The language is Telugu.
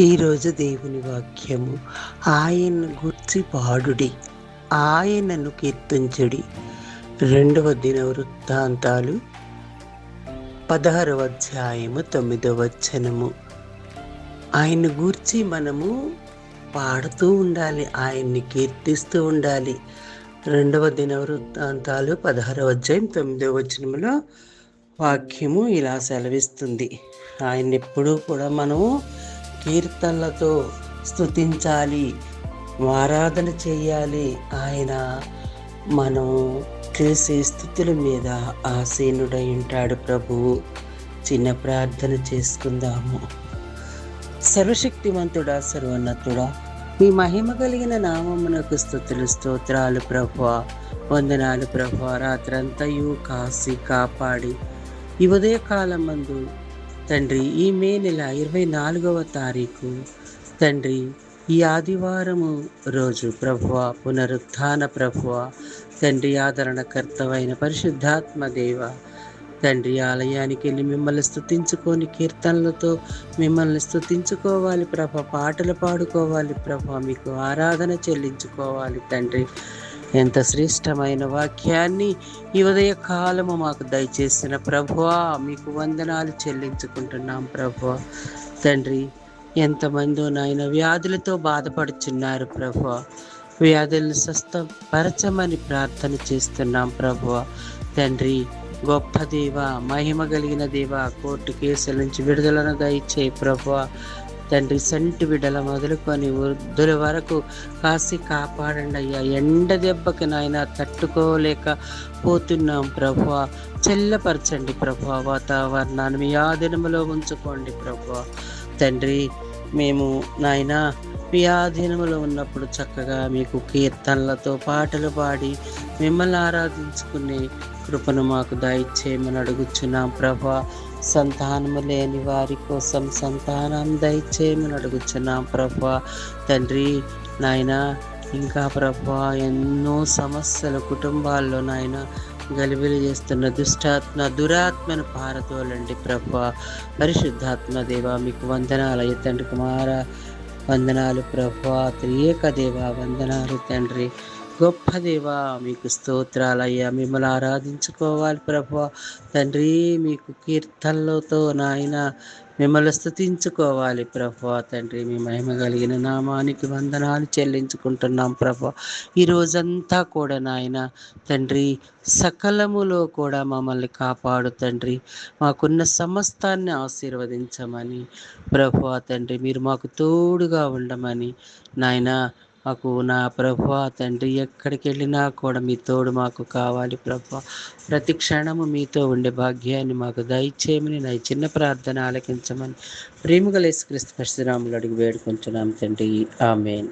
ఈరోజు దేవుని వాక్యము, ఆయన్ను గూర్చి పాడుడి, ఆయనను కీర్తించుడి. 2వ దినవృత్తాంతాలు 16వ అధ్యాయము 9వ వచనము. ఆయన్ని గూర్చి మనము పాడుతూ ఉండాలి, ఆయన్ని కీర్తిస్తూ ఉండాలి. 2వ దినవృత్తాంతాలు 16వ అధ్యాయం 9వ వచనములో వాక్యము ఇలా సెలవిస్తుంది. ఆయన్ని ఎప్పుడూ కూడా మనము కీర్తనలతో స్తుతించాలి, ఆరాధన చేయాలి. ఆయన మనం చేసే స్థుతుల మీద ఆసీనుడై ఉంటాడు ప్రభువు. చిన్న ప్రార్థన చేసుకుందాము. సర్వశక్తివంతుడా, సర్వోన్నతుడా, మీ మహిమ కలిగిన నామమునకు స్తుతులు స్తోత్రాలు ప్రభువా. వందనాలు ప్రభువా. రాత్రంతయు కాసి కాపాడి ఈ ఉదయకాలమందు తండ్రి, ఈ మే నెల 24వ తారీఖు తండ్రి, ఈ ఆదివారము రోజు ప్రభువా, పునరుత్థాన ప్రభువా తండ్రి, ఆదరణకర్తవైన పరిశుద్ధాత్మ దేవ తండ్రి, ఆలయానికి వెళ్ళి మిమ్మల్ని స్తుతించుకొని కీర్తనలతో మిమ్మల్ని స్తుతించుకోవాలి ప్రభ, పాటలు పాడుకోవాలి ప్రభ, మీకు ఆరాధన చెల్లించుకోవాలి తండ్రి. ఎంత శ్రేష్టమైన వాక్యాన్ని ఈ ఉదయ కాలము మాకు దయచేసిన ప్రభువా, మీకు వందనాలు చెల్లించుకుంటున్నాం ప్రభువా తండ్రి. ఎంతమందో నాయన వ్యాధులతో బాధపడుచున్నారు ప్రభువా, వ్యాధులను స్వస్థపరచమని ప్రార్థన చేస్తున్నాం ప్రభువా తండ్రి. గొప్ప దేవ, మహిమ కలిగిన దేవ, కోర్టు కేసుల నుంచి విడుదలను దయచేయి ప్రభువా తండ్రి. సంటి బిడ్డల మొదలుకొని వృద్ధుల వరకు కాసి కాపాడండి అయ్యా. ఎండ దెబ్బకి నాయన తట్టుకోలేక పోతున్నాం ప్రభువా, చల్లపరచండి ప్రభువా. వాతావరణాన్ని మీ ఆధీనములో ఉంచుకోండి ప్రభువా తండ్రి. మేము నాయన మీ ఆధీనములో ఉన్నప్పుడు చక్కగా మీకు కీర్తనలతో పాటలు పాడి మిమ్మల్ని ఆరాధించుకునే కృపను మాకు దయచేయమని అడుగుచున్నాం ప్రభా. సంతానము లేని వారి కోసం సంతానం దయచేయమని అడుగుచున్నాం ప్రభా తండ్రి. నాయన ఇంకా ప్రభా, ఎన్నో సమస్యలు కుటుంబాల్లో నాయన గలిబిలి చేస్తున్న దురాత్మను పారతోలండి ప్రభా. పరిశుద్ధాత్మ దేవ, మీకు వందనాలు తండ్రి. కుమార వందనాలు ప్రభా. త్రియేక దేవ వందనాలు తండ్రి. గొప్ప దేవ, మీకు స్తోత్రాలయ్యా. మిమ్మల్ని ఆరాధించుకోవాలి ప్రభువా తండ్రి. మీకు కీర్తనలతో నాయన మిమ్మల్ని స్తుతించుకోవాలి ప్రభువా తండ్రి. మీ మహిమ కలిగిన నామానికి వందనాలు చెల్లించుకుంటున్నాం ప్రభువా. ఈ రోజంతా కూడా నాయన తండ్రి, సకలములో కూడా మమ్మల్ని కాపాడు తండ్రి. మాకున్న సమస్తాన్ని ఆశీర్వదించమని ప్రభువా తండ్రి, మీరు మాకు తోడుగా ఉండమని నాయన మాకు నా ప్రభువా తండ్రి, ఎక్కడికి వెళ్ళినా కూడా మీ తోడు మాకు కావాలి ప్రభువా. ప్రతి క్షణము మీతో ఉండే భాగ్యాన్ని మాకు దయచేయమని నా చిన్న ప్రార్థన ఆలకించమని ప్రేమగల యేసుక్రీస్తు పరిశుద్ధ నామములో అడిగి వేడుకొంచున్నాం తండ్రి. ఆమేన్.